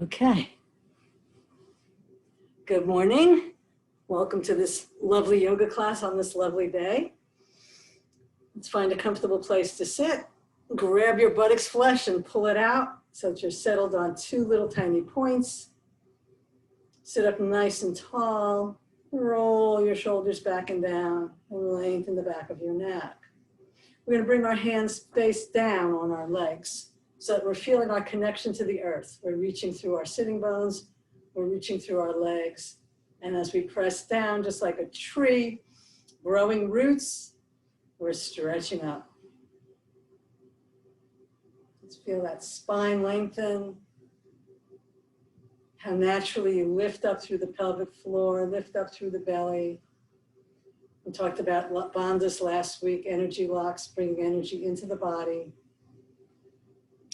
Okay. Good morning. Welcome to this lovely yoga class on this lovely day. Let's find a comfortable place to sit. Grab your buttocks flesh and pull it out so that you're settled on two little tiny points. Sit up nice and tall. Roll your shoulders back and down and lengthen the back of your neck. We're going to bring our hands face down on our legs so that we're feeling our connection to the earth. We're reaching through our sitting bones. We're reaching through our legs. And as we press down, just like a tree, growing roots, we're stretching up. Let's feel that spine lengthen. How naturally you lift up through the pelvic floor, lift up through the belly. We talked about bandhas last week, energy locks, bringing energy into the body.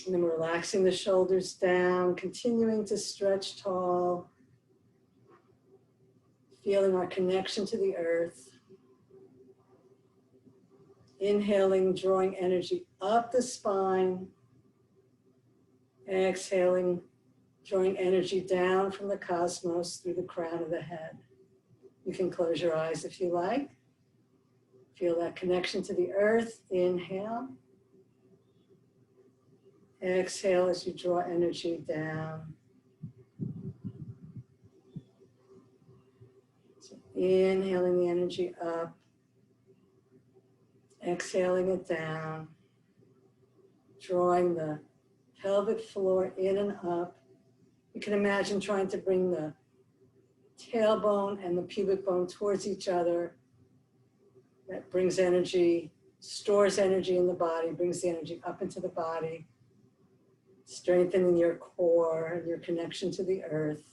And then relaxing the shoulders down, continuing to stretch tall. Feeling our connection to the earth. Inhaling, drawing energy up the spine. Exhaling, drawing energy down from the cosmos through the crown of the head. You can close your eyes if you like. Feel that connection to the earth. Inhale. Exhale as you draw energy down. So inhaling the energy up. Exhaling it down. Drawing the pelvic floor in and up. You can imagine trying to bring the tailbone and the pubic bone towards each other. That brings energy, stores energy in the body, brings the energy up into the body, strengthening your core and your connection to the earth.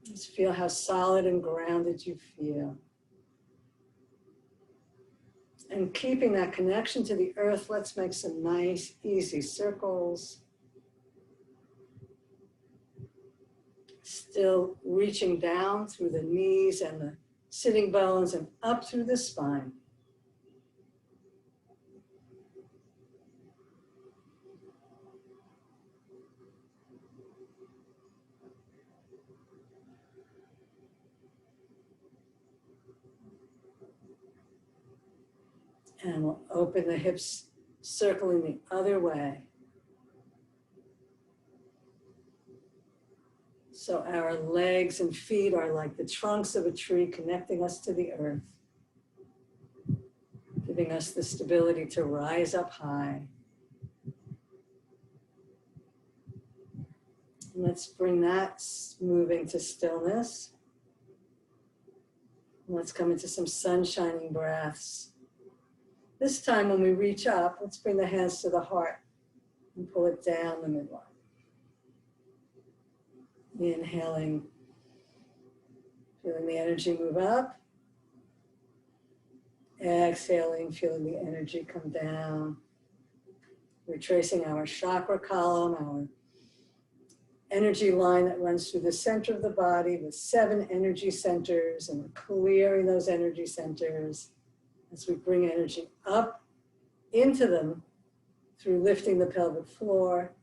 Just feel how solid and grounded you feel. And keeping that connection to the earth, let's make some nice, easy circles. Still reaching down through the knees and the sitting bones and up through the spine. And we'll open the hips, circling the other way. So our legs and feet are like the trunks of a tree connecting us to the earth, giving us the stability to rise up high. And let's bring that moving to stillness. And let's come into some sun shining breaths. This time when we reach up, let's bring the hands to the heart and pull it down the midline. Inhaling, feeling the energy move up. Exhaling, feeling the energy come down. We're tracing our chakra column, our energy line that runs through the center of the body with 7 energy centers, and we're clearing those energy centers as we bring energy up into them through lifting the pelvic floor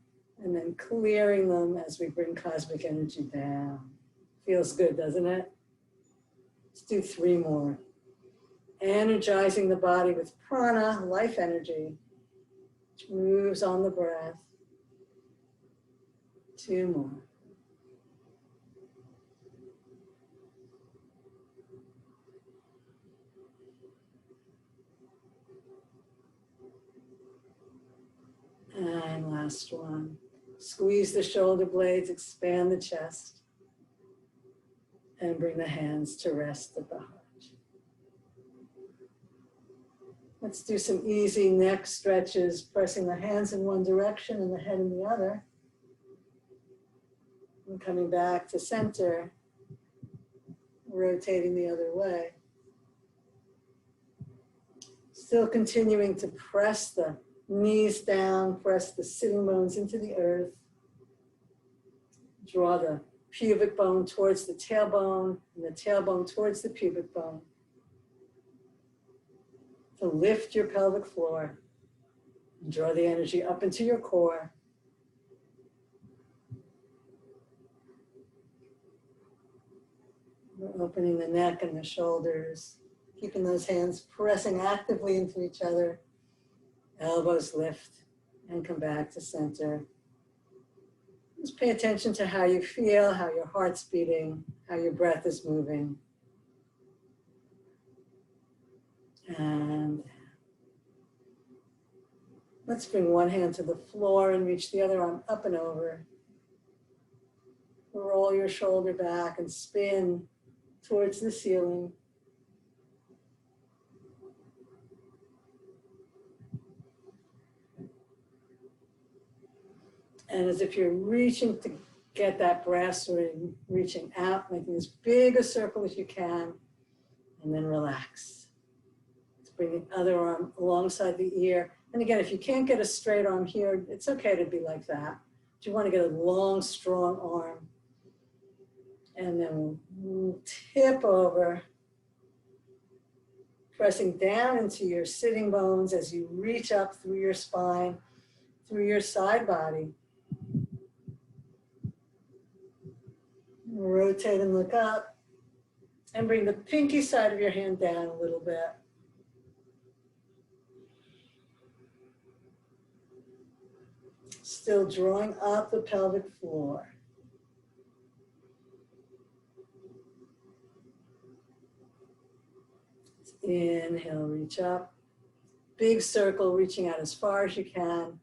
and then clearing them as we bring cosmic energy down. Feels good, doesn't it? Let's do 3 more. Energizing the body with prana, life energy, which moves on the breath. 2 more. And last one. Squeeze the shoulder blades, expand the chest, and bring the hands to rest at the heart. Let's do some easy neck stretches, pressing the hands in one direction and the head in the other. And coming back to center, rotating the other way. Still continuing to press the knees down, press the sitting bones into the earth. Draw the pubic bone towards the tailbone and the tailbone towards the pubic bone. To lift your pelvic floor and draw the energy up into your core We're opening the neck and the shoulders, keeping those hands pressing actively into each other. Elbows lift and come back to center. Just pay attention to how you feel, how your heart's beating, how your breath is moving. And let's bring one hand to the floor and reach the other arm up and over. Roll your shoulder back and spin towards the ceiling. And as if you're reaching to get that brass ring, reaching out, making as big a circle as you can, and then relax. Let's bring the other arm alongside the ear. And again, if you can't get a straight arm here, it's okay to be like that. But you want to get a long, strong arm. And then we'll tip over, pressing down into your sitting bones as you reach up through your spine, through your side body. Rotate and look up, and bring the pinky side of your hand down a little bit. Still drawing up the pelvic floor. Inhale, reach up. Big circle, reaching out as far as you can,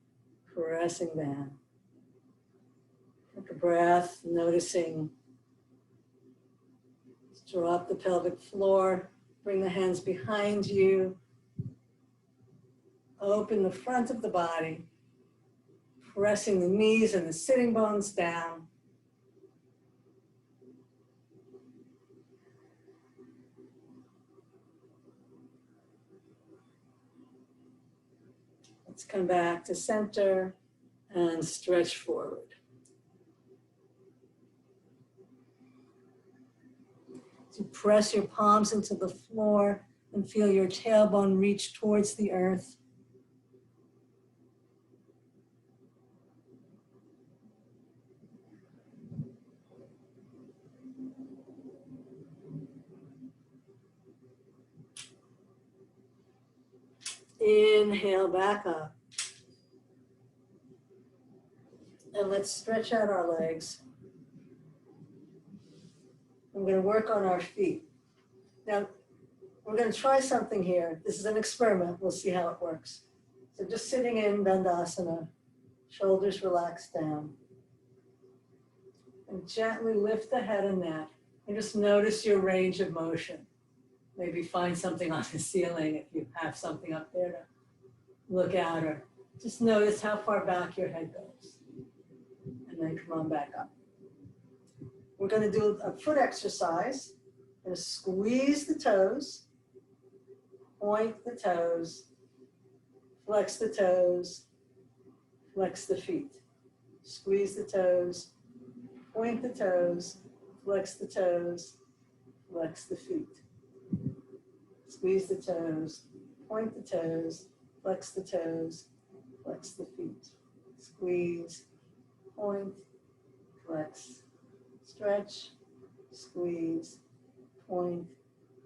pressing down. Take a breath, noticing. Drop the pelvic floor, bring the hands behind you. Open the front of the body, pressing the knees and the sitting bones down. Let's come back to center and stretch forward. So press your palms into the floor and feel your tailbone reach towards the earth. Inhale back up. And let's stretch out our legs. I'm going to work on our feet. Now, we're going to try something here. This is an experiment. We'll see how it works. So just sitting in Dandasana, shoulders relaxed down. And gently lift the head and neck. And just notice your range of motion. Maybe find something on the ceiling if you have something up there to look at, or just notice how far back your head goes. And then come on back up. We're going to do a foot exercise. We're going to squeeze the toes, point the toes, flex the toes, flex the feet. Squeeze the toes, point the toes, flex the toes, flex the feet. Squeeze the toes, point the toes, flex the toes, flex the feet. Squeeze, point, flex, stretch, squeeze, point,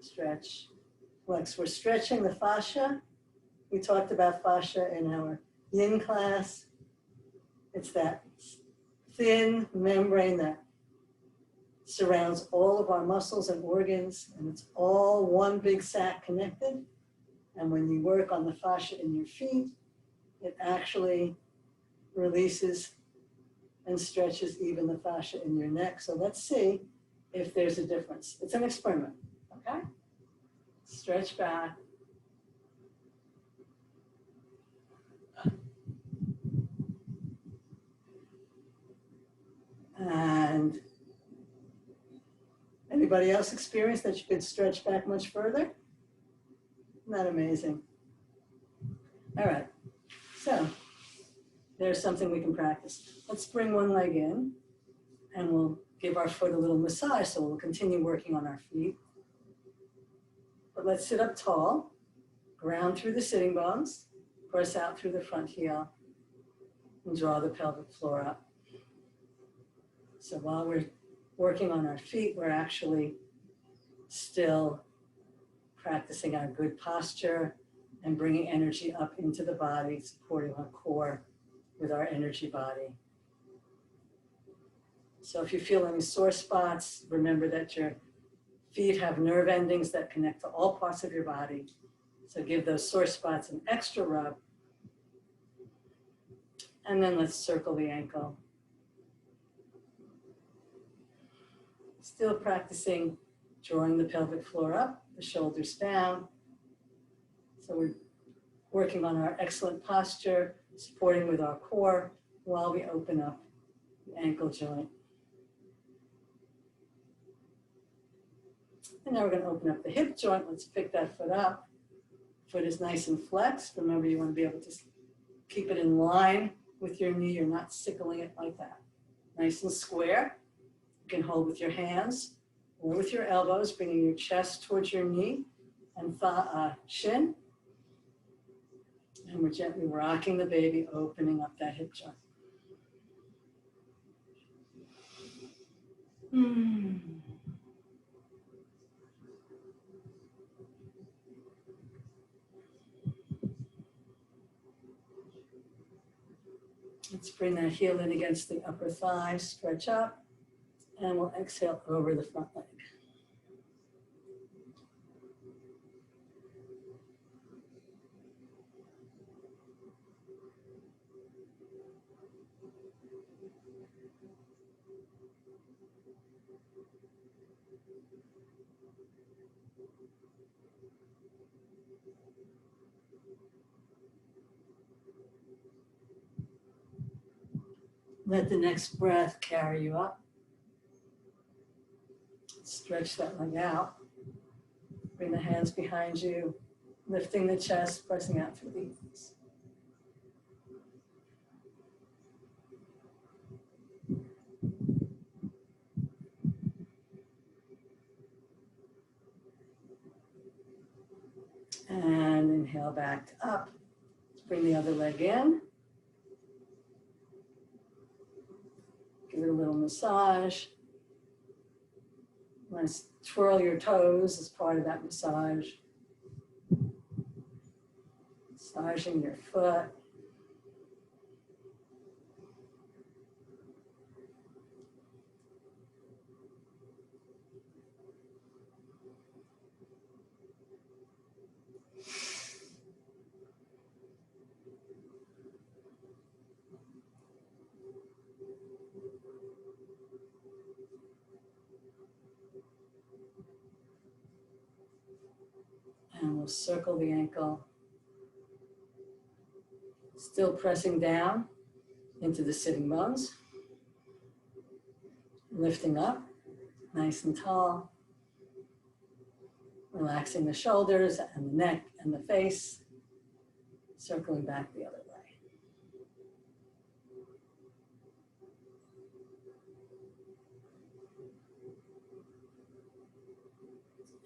stretch, flex. We're stretching the fascia. We talked about fascia in our yin class. It's that thin membrane that surrounds all of our muscles and organs, and it's all one big sac connected. And when you work on the fascia in your feet, it actually releases and stretches even the fascia in your neck. So let's see if there's a difference. It's an experiment, okay? Stretch back. And anybody else experience that you could stretch back much further? Isn't that amazing? All right, so there's something we can practice. Let's bring one leg in and we'll give our foot a little massage. So we'll continue working on our feet. But let's sit up tall, ground through the sitting bones, press out through the front heel, and draw the pelvic floor up. So while we're working on our feet, we're actually Still practicing our good posture and bringing energy up into the body, supporting our core with our energy body. So if you feel any sore spots, remember that your feet have nerve endings that connect to all parts of your body. So give those sore spots an extra rub. And then let's circle the ankle. Still practicing drawing the pelvic floor up, the shoulders down. So we're working on our excellent posture, supporting with our core while we open up the ankle joint. And now we're going to open up the hip joint. Let's pick that foot up. Foot is nice and flexed. Remember, you want to be able to keep it in line with your knee. You're not sickling it like that. Nice and square. You can hold with your hands or with your elbows, bringing your chest towards your knee and shin. And we're gently rocking the baby, opening up that hip joint. Let's bring that heel in against the upper thigh, stretch up, and we'll exhale over the front leg. Let the next breath carry you up. Stretch that leg out. Bring the hands behind you, lifting the chest, pressing out through the knees. And inhale back up. Bring the other leg in. Give it a little massage. You want to twirl your toes as part of that massage. Massaging your foot. And we'll circle the ankle. Still pressing down into the sitting bones. Lifting up, nice and tall. Relaxing the shoulders and the neck and the face. Circling back the other way.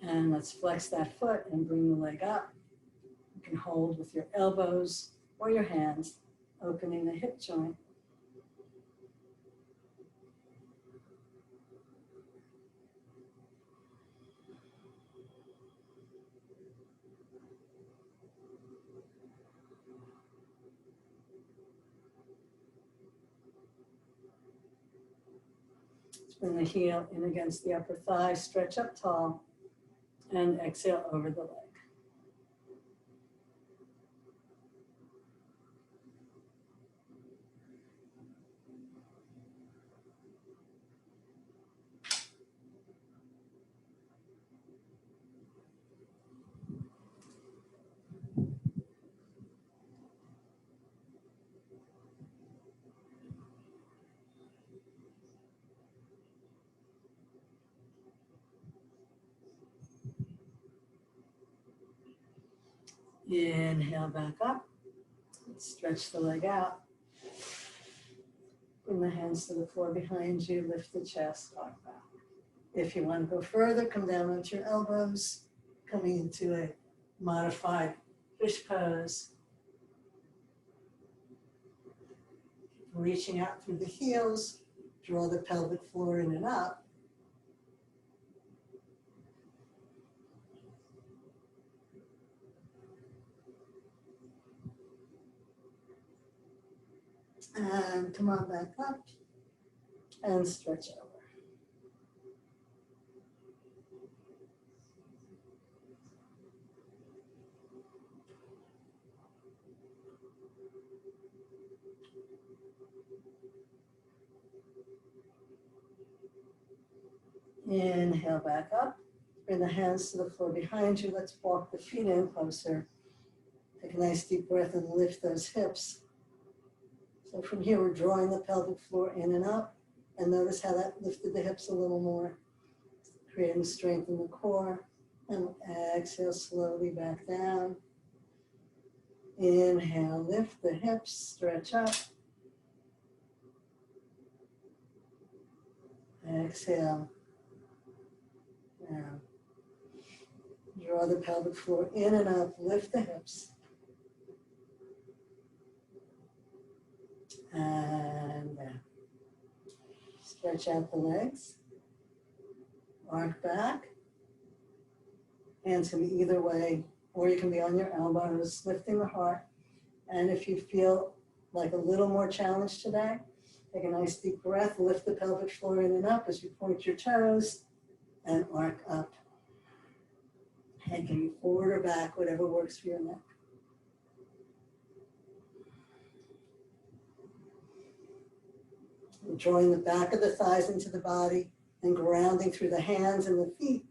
And let's flex that foot and bring the leg up. You can hold with your elbows or your hands, opening the hip joint. Let's bring the heel in against the upper thigh, stretch up tall, and exhale over the leg. Inhale back up. Stretch the leg out. Bring the hands to the floor behind you. Lift the chest, rock back. If you want to go further, come down onto your elbows, coming into a modified fish pose. Reaching out through the heels, draw the pelvic floor in and up. And come on back up and stretch over. Inhale back up. Bring the hands to the floor behind you. Let's walk the feet in closer. Take a nice deep breath and lift those hips. So from here, we're drawing the pelvic floor in and up. And notice how that lifted the hips a little more, creating strength in the core. And exhale slowly back down. Inhale, lift the hips, stretch up. Exhale. Down. Draw the pelvic floor in and up, lift the hips. And down. Stretch out the legs. Arc back. Hands can be either way, or you can be on your elbows, lifting the heart. And if you feel like a little more challenge today, take a nice deep breath, lift the pelvic floor in and up as you point your toes and arc up. Head can be forward or back, whatever works for your neck. And drawing the back of the thighs into the body and grounding through the hands and the feet.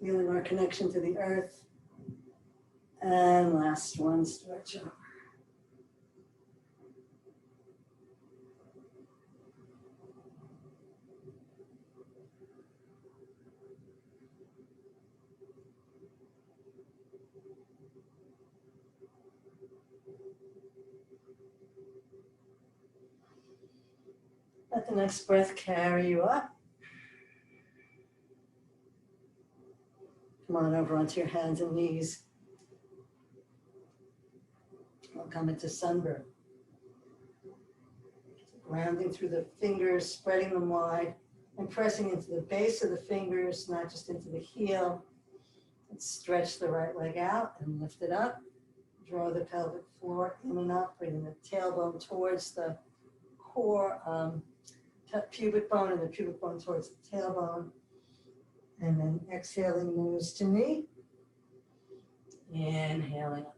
Feeling our connection to the earth. And last one, stretch over. Let the next breath carry you up. Come on over onto your hands and knees. We'll come into sunburn. Grounding through the fingers, spreading them wide, and pressing into the base of the fingers, not just into the heel. Let's stretch the right leg out and lift it up. Draw the pelvic floor in and up, bringing the tailbone towards the core, pubic bone, and the pubic bone towards the tailbone. And then exhaling, nose to knee. Inhaling up.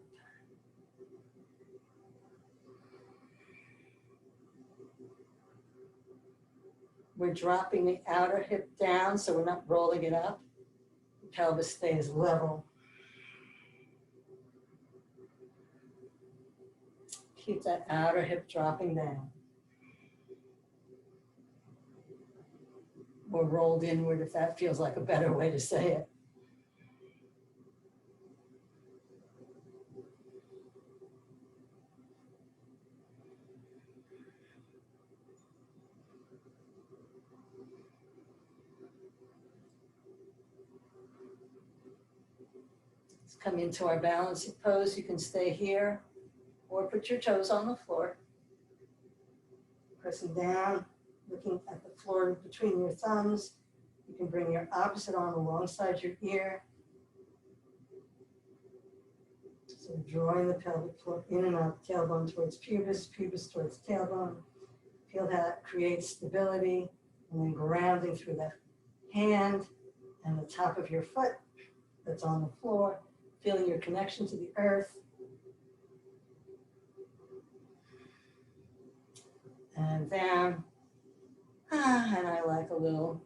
We're dropping the outer hip down so we're not rolling it up. The pelvis stays level. Keep that outer hip dropping down. Or rolled inward if that feels like a better way to say it. Let's come into our balancing pose. You can stay here or put your toes on the floor. Pressing down, looking at the floor between your thumbs. You can bring your opposite arm alongside your ear. So drawing the pelvic floor in and up, tailbone towards pubis, pubis towards tailbone. Feel how that creates stability, and then grounding through the hand and the top of your foot that's on the floor, feeling your connection to the earth. And down. And I like a little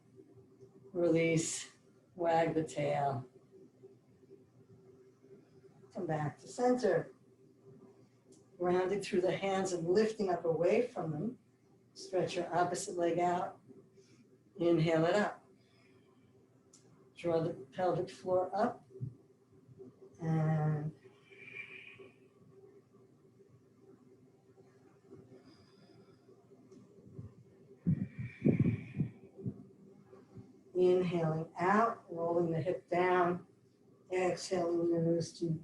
release, wag the tail. Come back to center. Rounding through the hands and lifting up away from them. Stretch your opposite leg out. Inhale it up. Draw the pelvic floor up. And inhaling out, rolling the hip down. Exhaling, nose to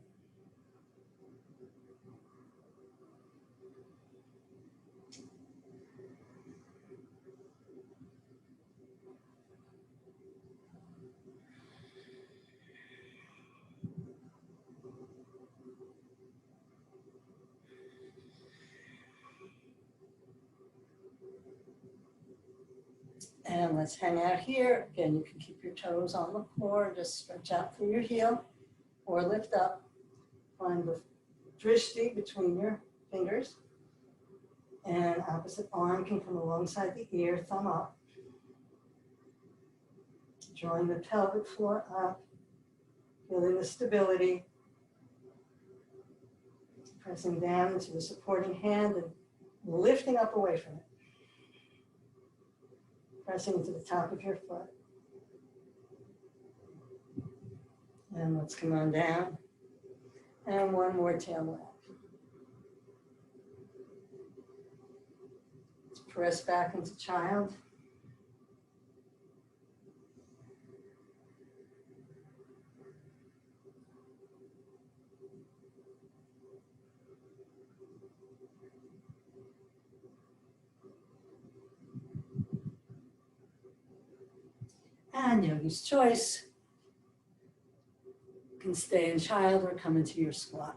And let's hang out here. Again, you can keep your toes on the floor. Just stretch out through your heel or lift up. Find the drishti between your fingers. And opposite arm can come alongside the ear, thumb up. Drawing the pelvic floor up. Feeling the stability. Pressing down into the supporting hand and lifting up away from it. Pressing into the top of your foot. And let's come on down. And one more tail wag. Let's press back into child. And yogi's choice. You can stay in child or come into your squat.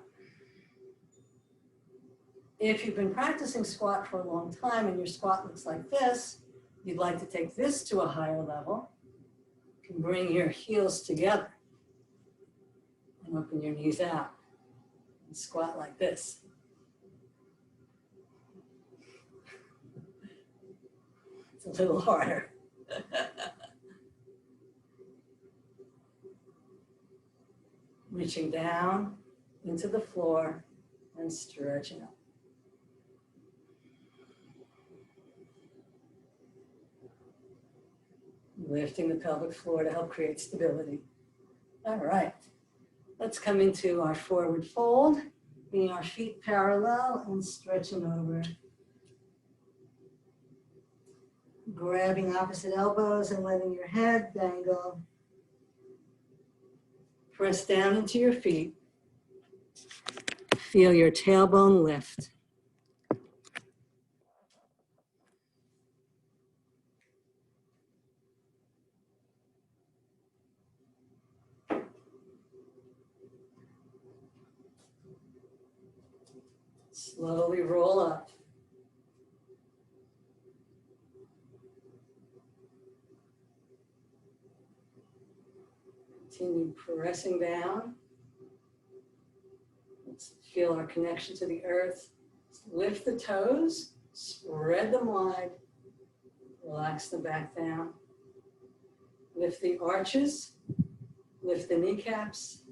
If you've been practicing squat for a long time and your squat looks like this, you'd like to take this to a higher level, you can bring your heels together and open your knees out and squat like this. It's a little harder. Reaching down into the floor and stretching up. Lifting the pelvic floor to help create stability. All right, let's come into our forward fold, bringing our feet parallel and stretching over. Grabbing opposite elbows and letting your head dangle. Press down into your feet. Feel your tailbone lift. Slowly roll up. Continue pressing down. Let's feel our connection to the earth. Lift the toes, spread them wide. Relax them back down. Lift the arches, lift the kneecaps.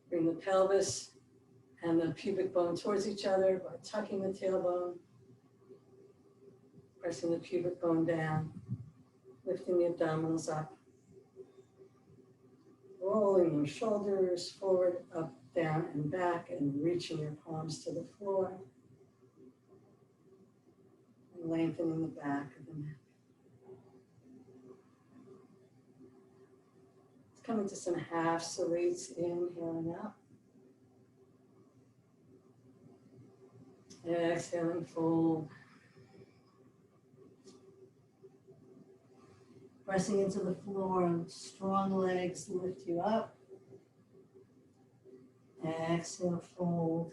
Bring the pelvis and the pubic bone towards each other by tucking the tailbone. Pressing the pubic bone down. Lifting the abdominals up. Rolling your shoulders forward, up, down, and back, and reaching your palms to the floor. And lengthening the back of the neck. Let's come into some half salutes, inhaling up. Exhaling, fold. Pressing into the floor, strong legs lift you up. Exhale, fold.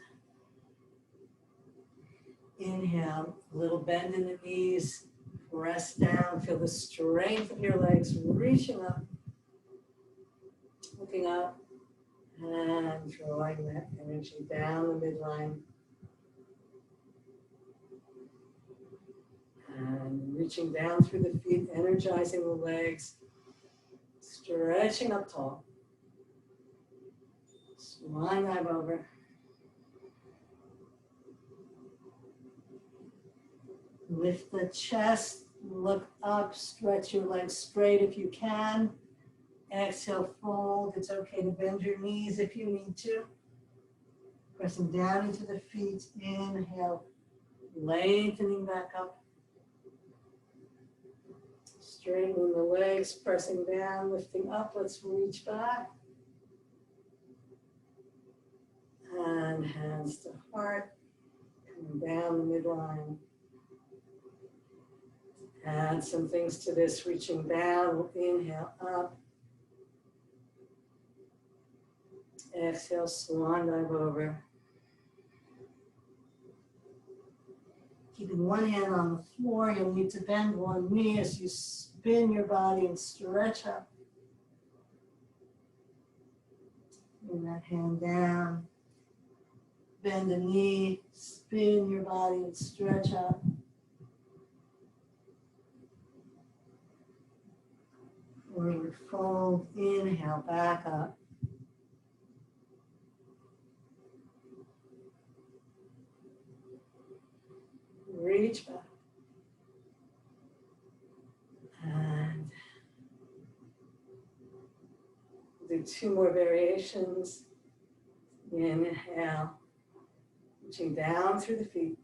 Inhale, a little bend in the knees. Press down, feel the strength of your legs reaching up. Looking up and drawing that energy down the midline. And reaching down through the feet, energizing the legs, stretching up tall. Swan dive over. Lift the chest, look up, stretch your legs straight if you can. Exhale, fold. It's okay to bend your knees if you need to. Pressing down into the feet, inhale, lengthening back up. Straightening the legs, pressing down, lifting up. Let's reach back. And hands to heart, coming down the midline. Add some things to this, reaching down, inhale up. Exhale, swan dive over. Keeping one hand on the floor, you'll need to bend one knee as you spin your body and stretch up. Bring that hand down. Bend the knee, spin your body and stretch up. Forward fold, inhale, back up. Reach back. And do two more variations. Inhale, reaching down through the feet.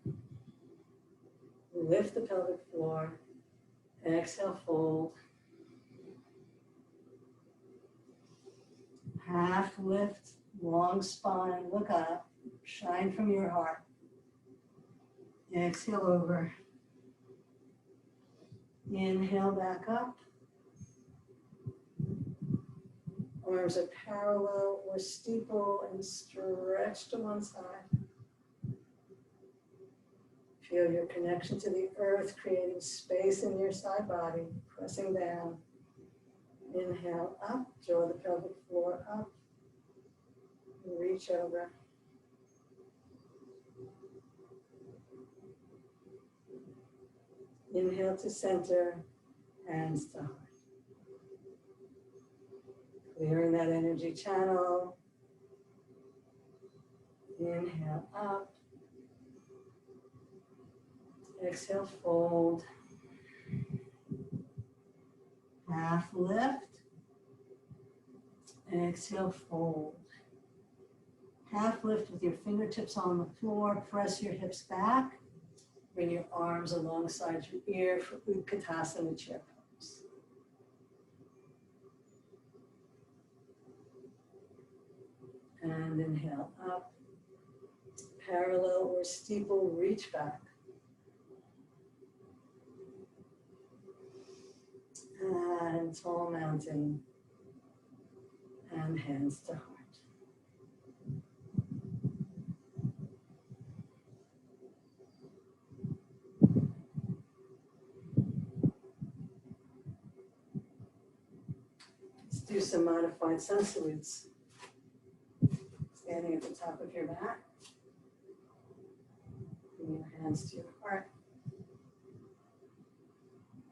Lift the pelvic floor. Exhale, fold. Half lift, long spine, look up, shine from your heart. Exhale over. Inhale back up. Arms are parallel or steeple and stretch to one side. Feel your connection to the earth, creating space in your side body, pressing down. Inhale up, draw the pelvic floor up, reach over. Inhale to center, hands to heart. Clearing that energy channel. Inhale up. Exhale, fold. Half lift. Exhale, fold. Half lift with your fingertips on the floor. Press your hips back. Bring your arms alongside your ear for Utkatasana chair pose. And inhale up. Parallel or steeple, reach back. And tall mountain. And hands to heart. Let's do some modified sun salutes. Standing at the top of your mat. Bring your hands to your heart.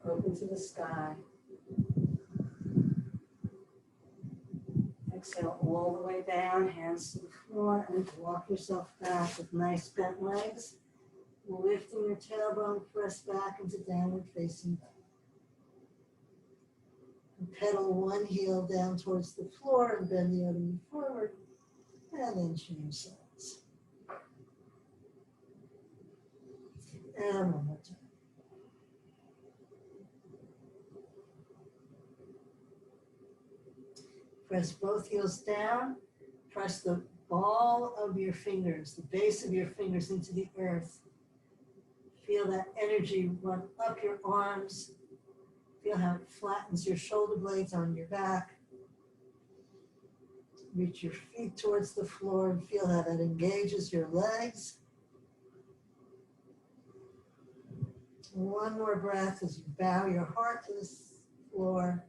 Open to the sky. Exhale all the way down, hands to the floor, and walk yourself back with nice bent legs. Lifting your tailbone, press back into downward facing dog. And pedal one heel down towards the floor and bend the other knee forward, and then change sides. And one more time. Press both heels down. Press the ball of your fingers, the base of your fingers into the earth. Feel that energy run up your arms. Feel how it flattens your shoulder blades on your back. Reach your feet towards the floor and feel how that engages your legs. One more breath as you bow your heart to the floor.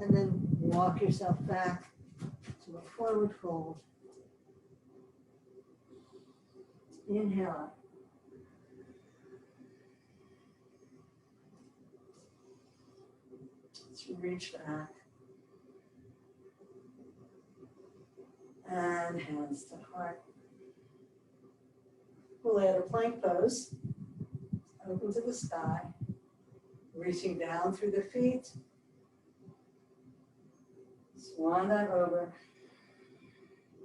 And then walk yourself back to a forward fold. Inhale up. Let's reach back. And hands to heart. We'll add a plank pose. Open to the sky. Reaching down through the feet. Swan dive over.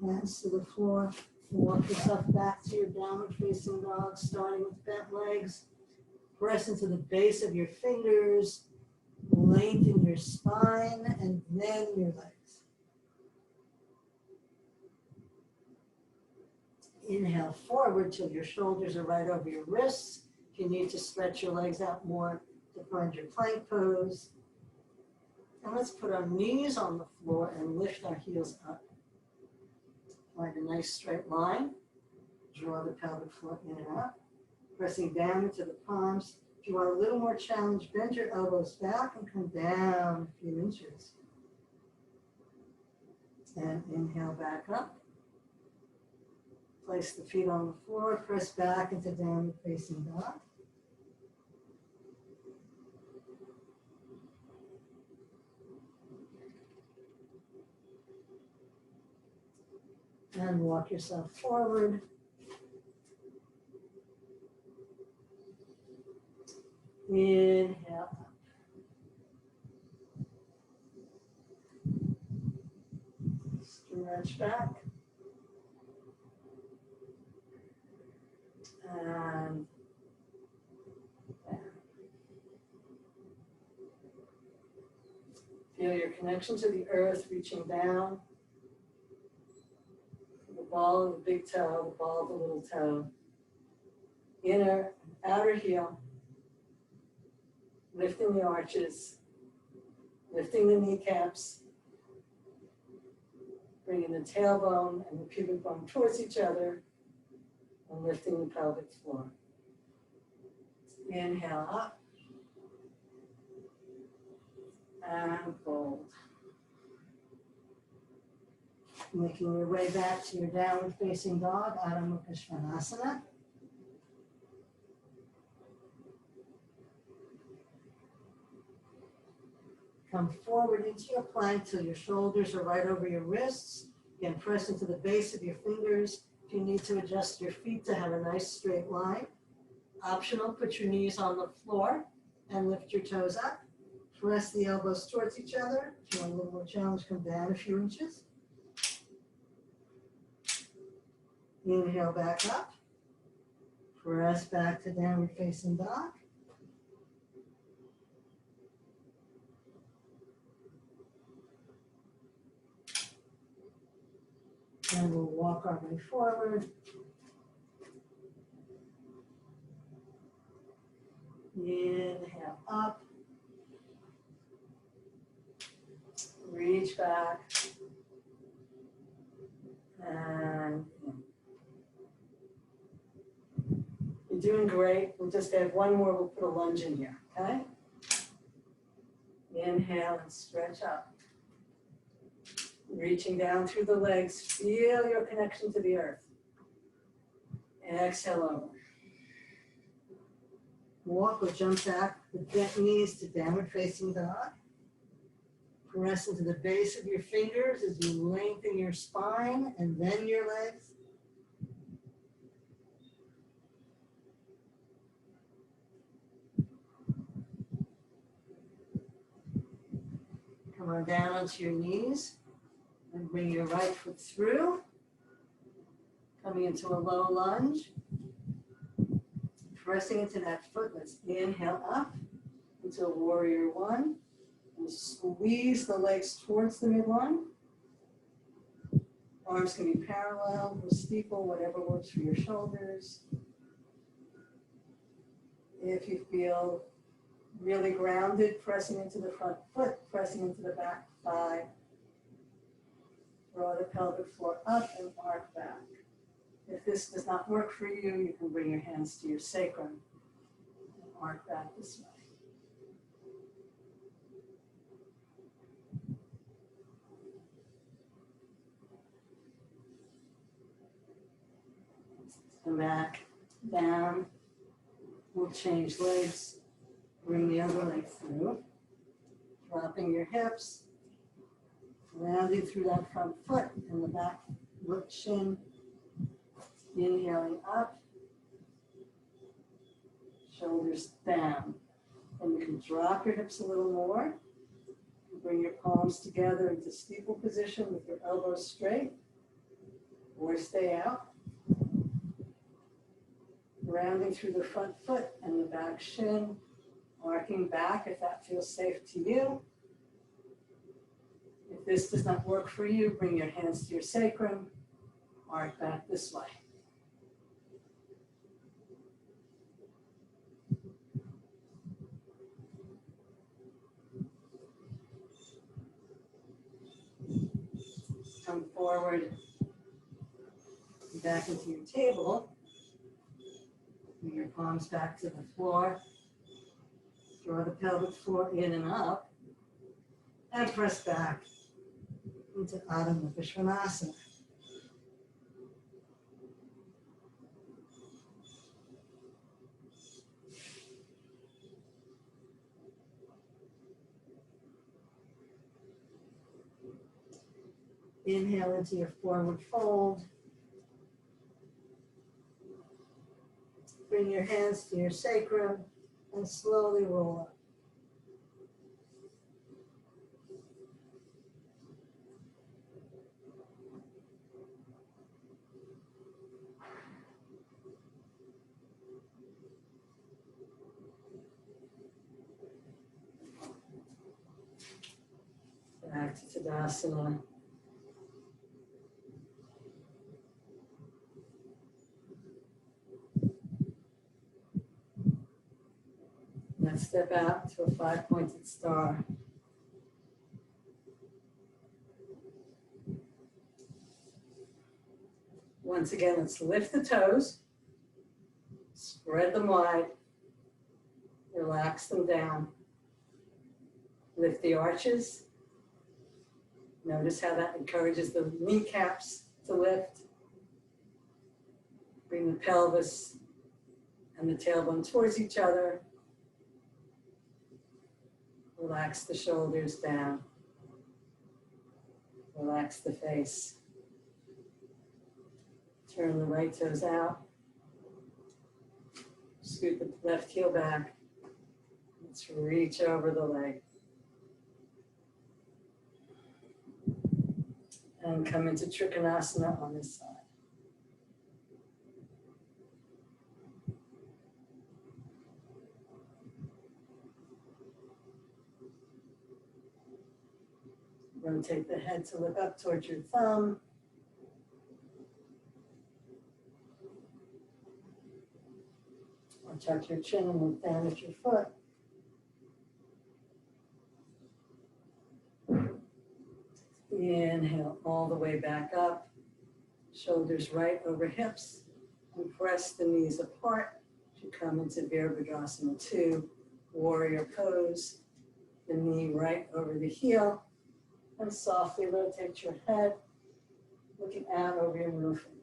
Hands to the floor. Walk yourself back to your downward facing dog, starting with bent legs. Press into the base of your fingers. Lengthen your spine and then your legs. Inhale forward till your shoulders are right over your wrists. If you need to stretch your legs out more to find your plank pose. And let's put our knees on the floor and lift our heels up. Find a nice straight line. Draw the pelvic floor in and up. Pressing down into the palms. If you want a little more challenge, bend your elbows back and come down a few inches. And inhale back up. Place the feet on the floor, press back into downward facing dog. And walk yourself forward. Inhale up. Stretch back. And down. Feel your connection to the earth reaching down. The ball of the big toe, the ball of the little toe. Inner and outer heel. Lifting the arches. Lifting the kneecaps. Bringing the tailbone and the pubic bone towards each other. And lifting the pelvic floor. Inhale up. And fold. Making your way back to your downward facing dog, Adho Mukha Svanasana. Come forward into your plank till your shoulders are right over your wrists. Again, press into the base of your fingers. If you need to adjust your feet to have a nice straight line. Optional, put your knees on the floor and lift your toes up. Press the elbows towards each other. If you want a little more challenge, come down a few inches. Inhale back up. Press back to downward facing dog. And we'll walk our way forward. Inhale up. Reach back. And you're doing great. We'll just add one more. We'll put a lunge in here, okay? Inhale and stretch up. Reaching down through the legs. Feel your connection to the earth. Exhale over. Walk or jump back with bent knees to downward facing dog. Press into the base of your fingers as you lengthen your spine and then your legs. Come on down onto your knees and bring your right foot through. Coming into a low lunge. Pressing into that foot, let's inhale up into a warrior one. And squeeze the legs towards the midline. Arms can be parallel or steeple, whatever works for your shoulders. If you feel really grounded, pressing into the front foot, pressing into the back thigh. Draw the pelvic floor up and arc back. If this does not work for you, you can bring your hands to your sacrum and arc back this way. Come back, down. We'll change legs. Bring the other leg through. Dropping your hips. Rounding through that front foot and the back look shin. Inhaling up. Shoulders down. And you can drop your hips a little more. Bring your palms together into steeple position with your elbows straight. Or stay out. Rounding through the front foot and the back shin. Arcing back if that feels safe to you. If this does not work for you, bring your hands to your sacrum. Arc back this way. Come forward, back into your table. Bring your palms back to the floor. Draw the pelvic floor in and up. And press back into Adho Svanasana. Inhale into your forward fold. Bring your hands to your sacrum and slowly roll up. Back to Tadasana. Let's step out to a 5-pointed star. Once again, let's lift the toes, spread them wide, relax them down. Lift the arches. Notice how that encourages the kneecaps to lift. Bring the pelvis and the tailbone towards each other. Relax the shoulders down. Relax the face. Turn the right toes out. Scoot the left heel back. Let's reach over the leg. And come into Trikonasana on this side. Rotate the head to look up towards your thumb. Or tuck your chin and look down at your foot. Inhale all the way back up. Shoulders right over hips. And press the knees apart to come into Virabhadrasana 2, warrior pose. The knee right over the heel. And softly rotate your head, looking out over your middle finger.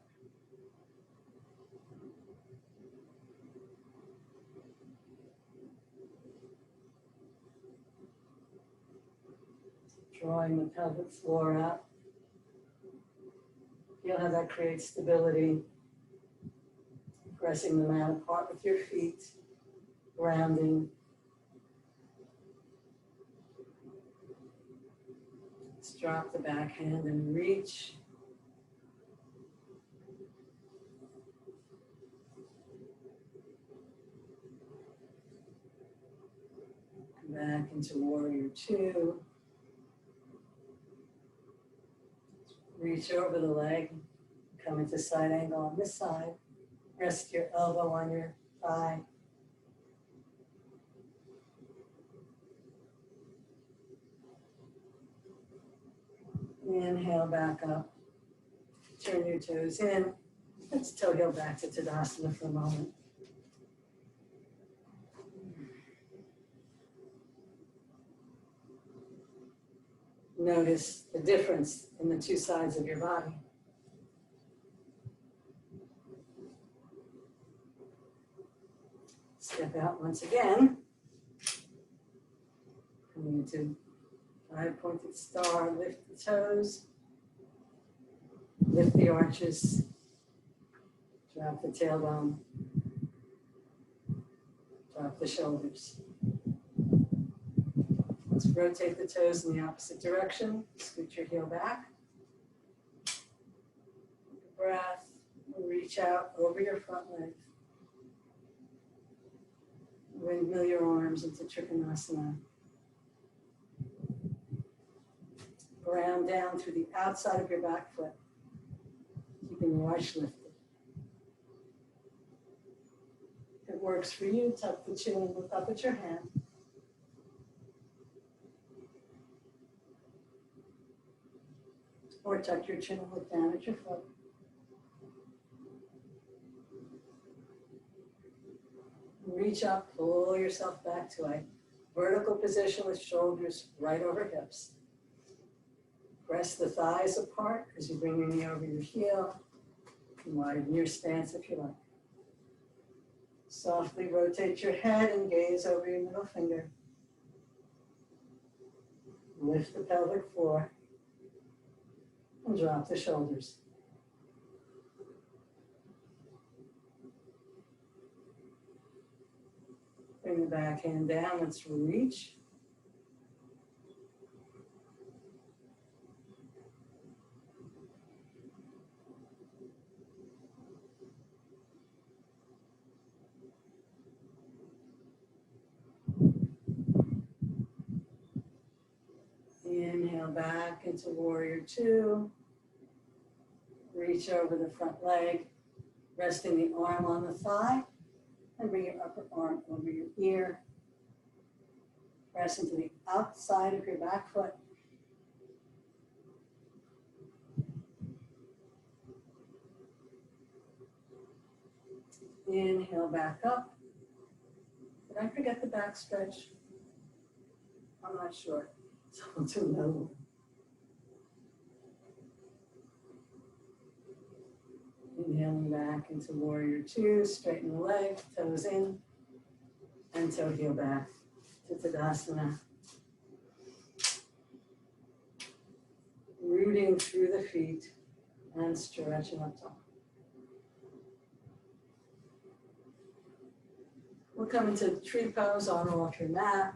Drawing the pelvic floor out. Feel how that creates stability. Pressing them out apart with your feet, grounding. Let's drop the back hand and reach. Come back into warrior 2. Reach over the leg, come into side angle on this side. Rest your elbow on your thigh. Inhale back up. Turn your toes in. Let's toe heel back to Tadasana for a moment. Notice the difference in the two sides of your body. Step out once again. Coming into 5-pointed star, lift the toes, lift the arches, drop the tailbone, drop the shoulders. Let's rotate the toes in the opposite direction. Scoot your heel back. Take a breath. Reach out over your front leg. Windmill your arms into Trikonasana. Ground down through the outside of your back foot, keeping your arch lifted. If it works for you, tuck the chin and look up at your hand. Or tuck your chin and look down at your foot. Reach up, pull yourself back to a vertical position with shoulders right over hips. Press the thighs apart as you bring your knee over your heel. Widen your stance if you like. Softly rotate your head and gaze over your middle finger. Lift the pelvic floor and drop the shoulders. Bring the back hand down, let's reach. Inhale back into warrior two. Reach over the front leg, resting the arm on the thigh, and bring your upper arm over your ear. Press into the outside of your back foot. Inhale back up. Did I forget the back stretch? I'm not sure. So I'll do another one. Inhaling back into warrior two, straighten the leg, toes in, and toe heel back to Tadasana. Rooting through the feet and stretching up top. We'll come into tree pose on or off your mat.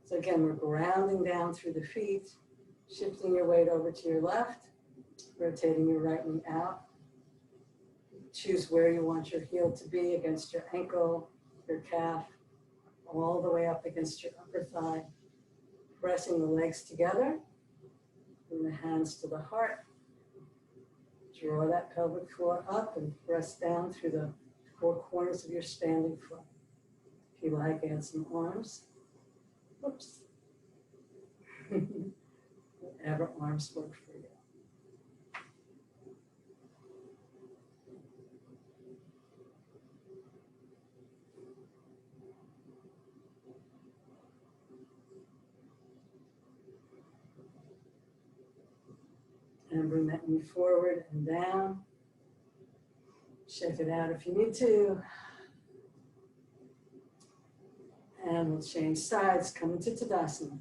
So again, we're grounding down through the feet, shifting your weight over to your left, rotating your right knee out. Choose where you want your heel to be against your ankle, your calf, all the way up against your upper thigh. Pressing the legs together, bring the hands to the heart. Draw that pelvic floor up and press down through the four corners of your standing foot. If you like, add some arms. Whoops. Whatever arms work for you. And bring that knee forward and down. Check it out if you need to. And we'll change sides, come into Tadasana.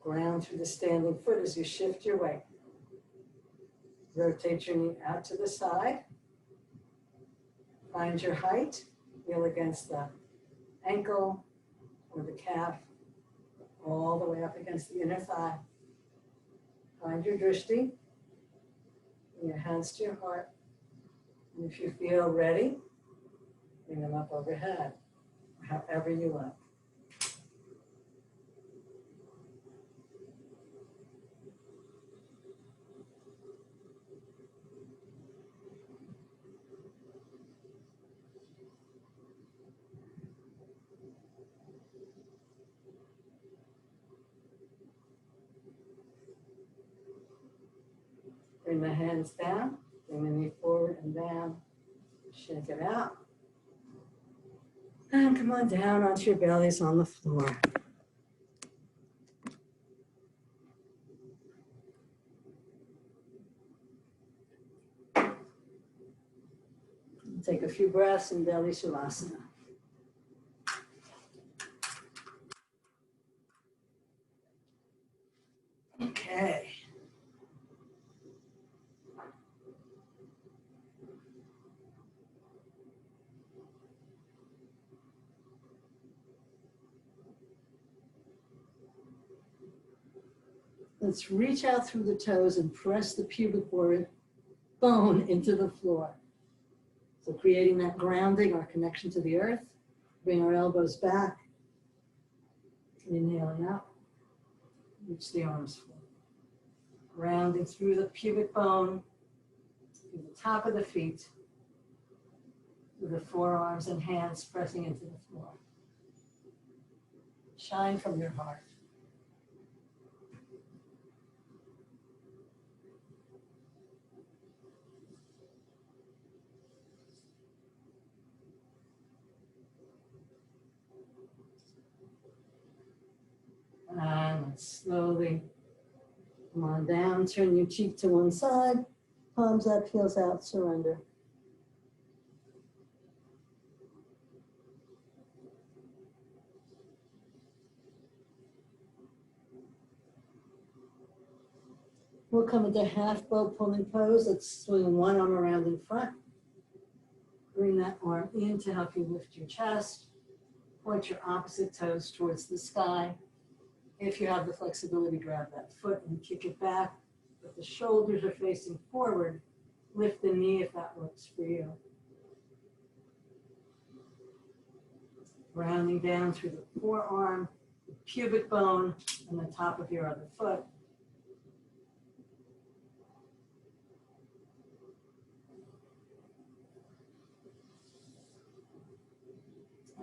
Ground through the standing foot as you shift your weight. Rotate your knee out to the side. Find your height. Heel against the ankle or the calf, all the way up against the inner thigh. Find your drishti. Bring your hands to your heart. And if you feel ready, bring them up overhead, however you like. Bring the hands down, bring the knee forward and down, shake it out. And come on down onto your bellies on the floor. Take a few breaths in belly Shavasana. Okay. Let's reach out through the toes and press the pubic bone into the floor. So creating that grounding, our connection to the earth. Bring our elbows back. Inhaling out. Reach the arms forward. Grounding through the pubic bone, through the top of the feet, with the forearms and hands pressing into the floor. Shine from your heart. And slowly come on down, turn your cheek to one side, palms up, heels out, surrender. We'll come into half bow pullman pose. Let's swing one arm around in front. Bring that arm in to help you lift your chest. Point your opposite toes towards the sky. If you have the flexibility, grab that foot and kick it back. If the shoulders are facing forward, lift the knee if that works for you. Rounding down through the forearm, the pubic bone, and the top of your other foot.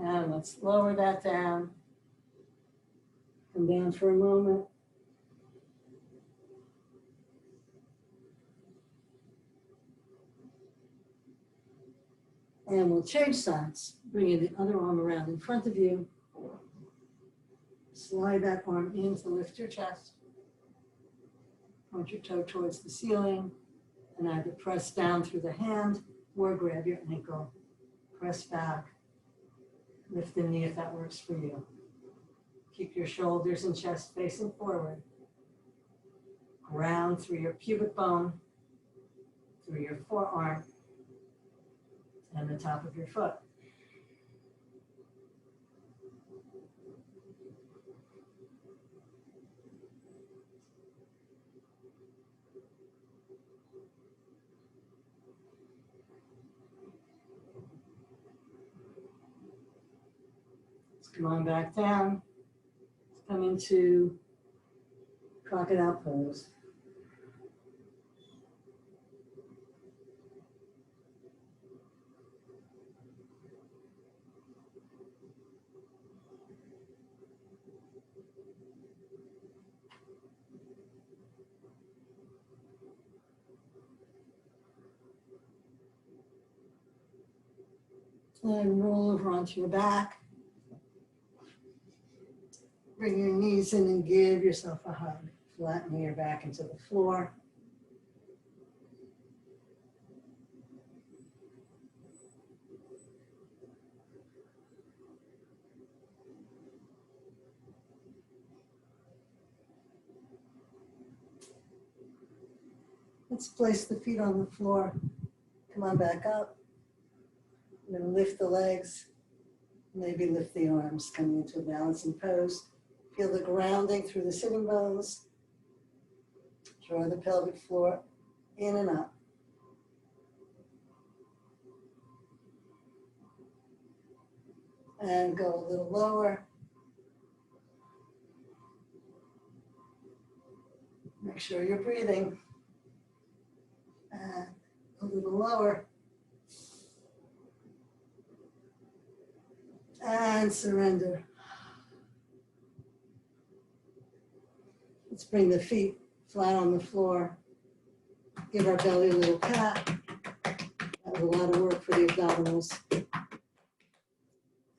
And let's lower that down. Come down for a moment. And we'll change sides. Bringing the other arm around in front of you. Slide that arm in to lift your chest. Point your toe towards the ceiling. And either press down through the hand or grab your ankle. Press back. Lift the knee if that works for you. Keep your shoulders and chest facing forward. Ground through your pubic bone, through your forearm, and the top of your foot. Let's come on back down. Let's come into crocodile pose. And roll over onto your back. Bring your knees in and give yourself a hug. Flattening your back into the floor. Let's place the feet on the floor. Come on back up. We're going to lift the legs. Maybe lift the arms, coming into a balancing pose. Feel the grounding through the sitting bones. Draw the pelvic floor in and up. And go a little lower. Make sure you're breathing. And a little lower. And surrender. Let's bring the feet flat on the floor. Give our belly a little pat. That was a lot of work for the abdominals.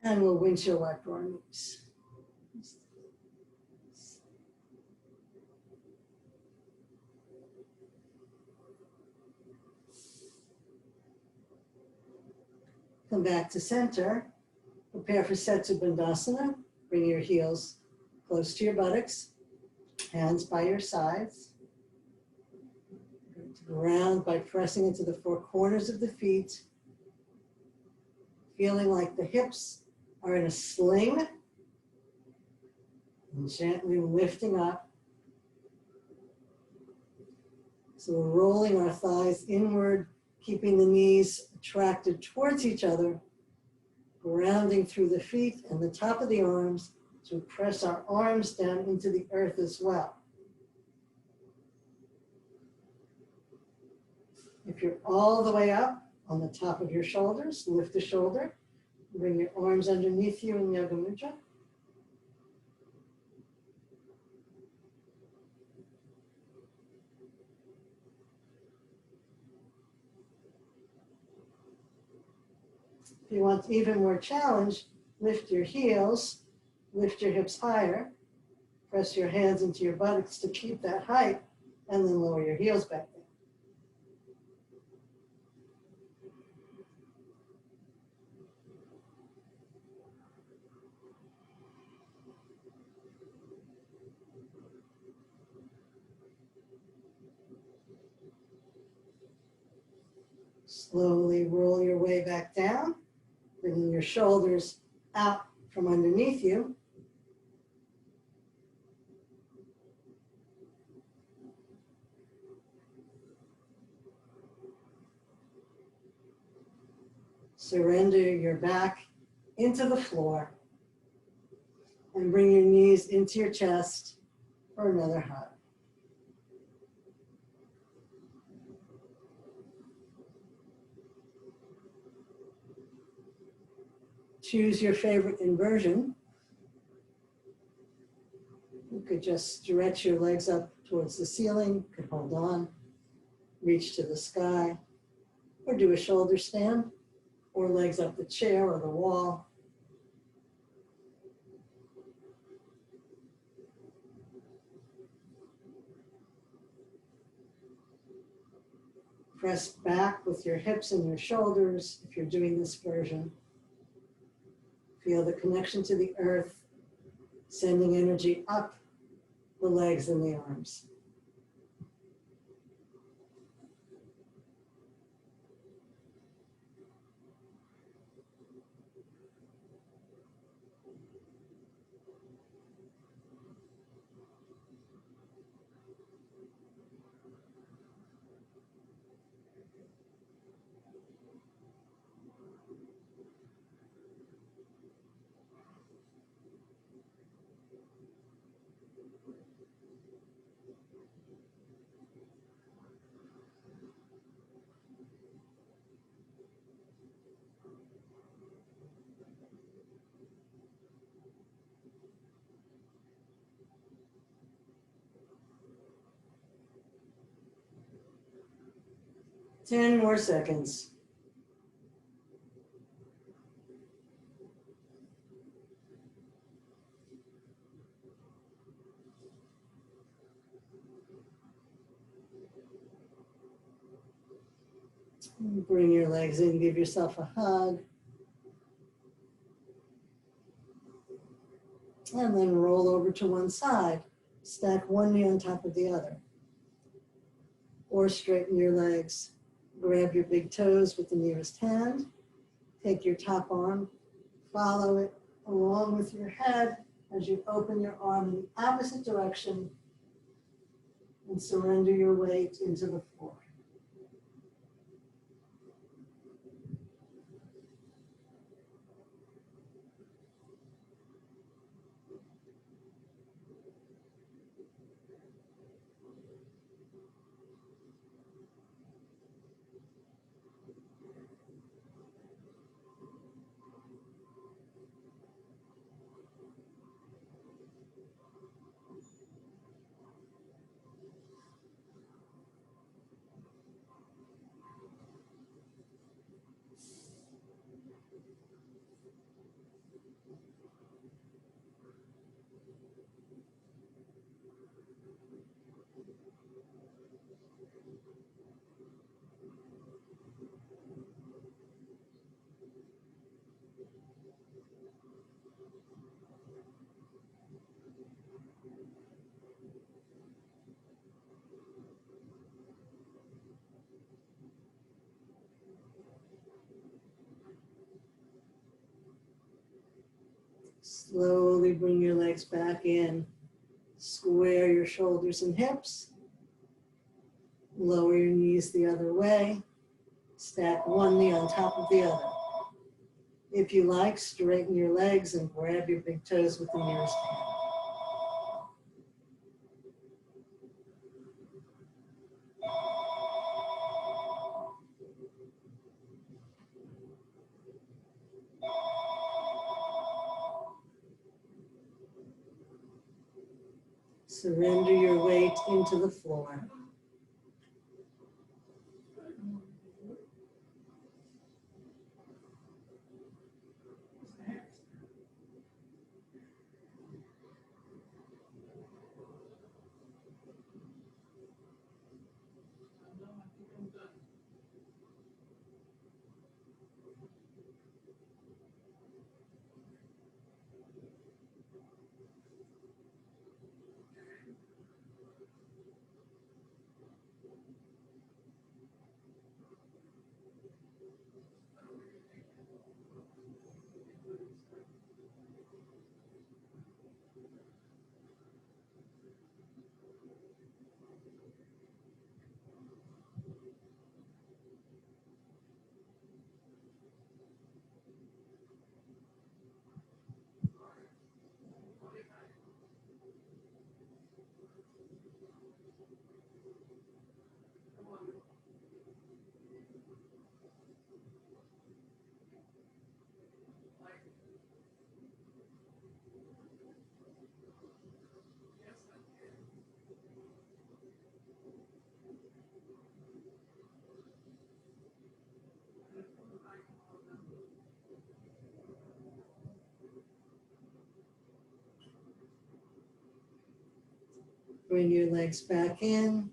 And we'll windshield wiper our knees. Come back to center. Prepare for Setsu Bandhasana. Bring your heels close to your buttocks. Hands by your sides. Going to ground by pressing into the four corners of the feet. Feeling like the hips are in a sling. And gently lifting up. So we're rolling our thighs inward, keeping the knees attracted towards each other. Grounding through the feet and the top of the arms to press our arms down into the earth as well. If you're all the way up on the top of your shoulders, lift the shoulder. Bring your arms underneath you in Yoga Mudra. If you want even more challenge, lift your heels Lift your hips higher. Press your hands into your buttocks to keep that height, and then lower your heels back down. Slowly roll your way back down, bringing your shoulders out from underneath you. Surrender your back into the floor and bring your knees into your chest for another hug. Choose your favorite inversion. You could just stretch your legs up towards the ceiling, you could hold on, reach to the sky, or do a shoulder stand, or legs up the chair or the wall. Press back with your hips and your shoulders if you're doing this version. Feel the connection to the earth, sending energy up the legs and the arms. Ten more seconds. Bring your legs in, give yourself a hug. And then roll over to one side. Stack one knee on top of the other. Or straighten your legs. Grab your big toes with the nearest hand. Take your top arm, follow it along with your head as you open your arm in the opposite direction and surrender your weight into the floor. Slowly bring your legs back in. Square your shoulders and hips. Lower your knees the other way. Stack one knee on top of the other. If you like, straighten your legs and grab your big toes with the nearest hand. Surrender your weight into the floor. Bring your legs back in.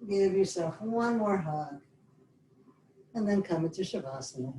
Give yourself one more hug. And then come into Shavasana.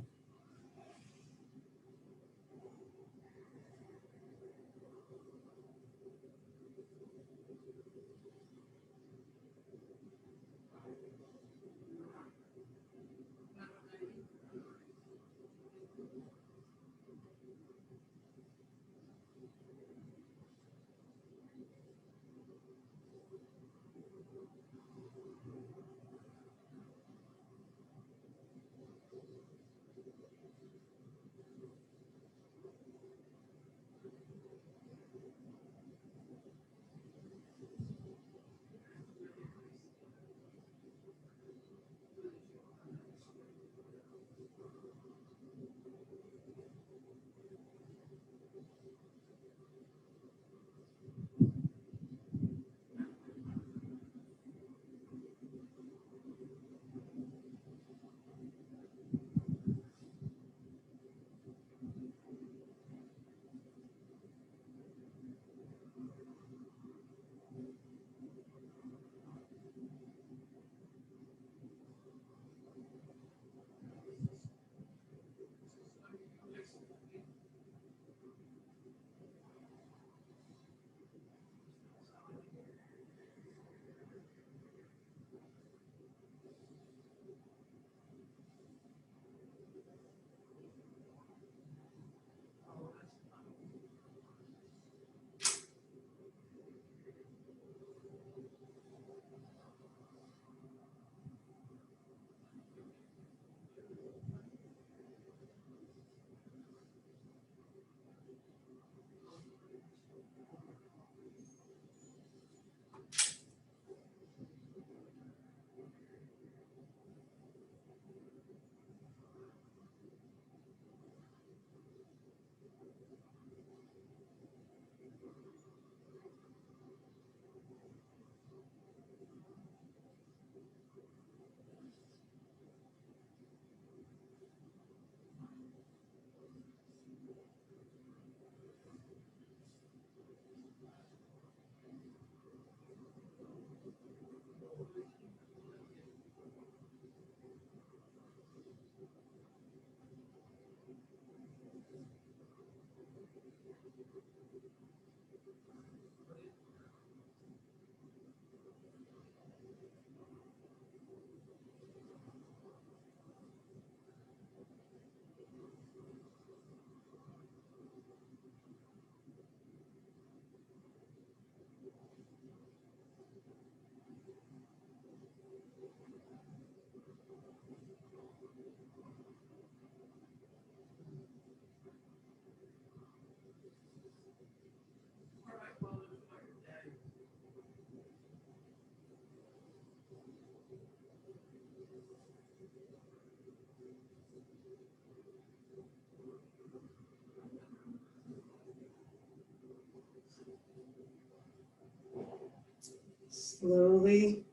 Slowly,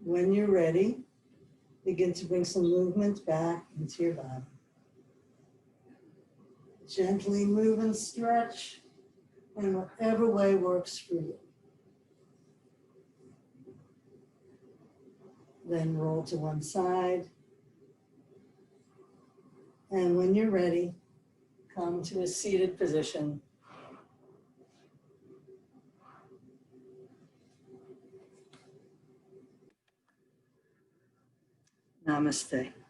when you're ready, begin to bring some movement back into your body. Gently move and stretch in whatever way works for you. Then roll to one side. And when you're ready, come to a seated position. Namaste.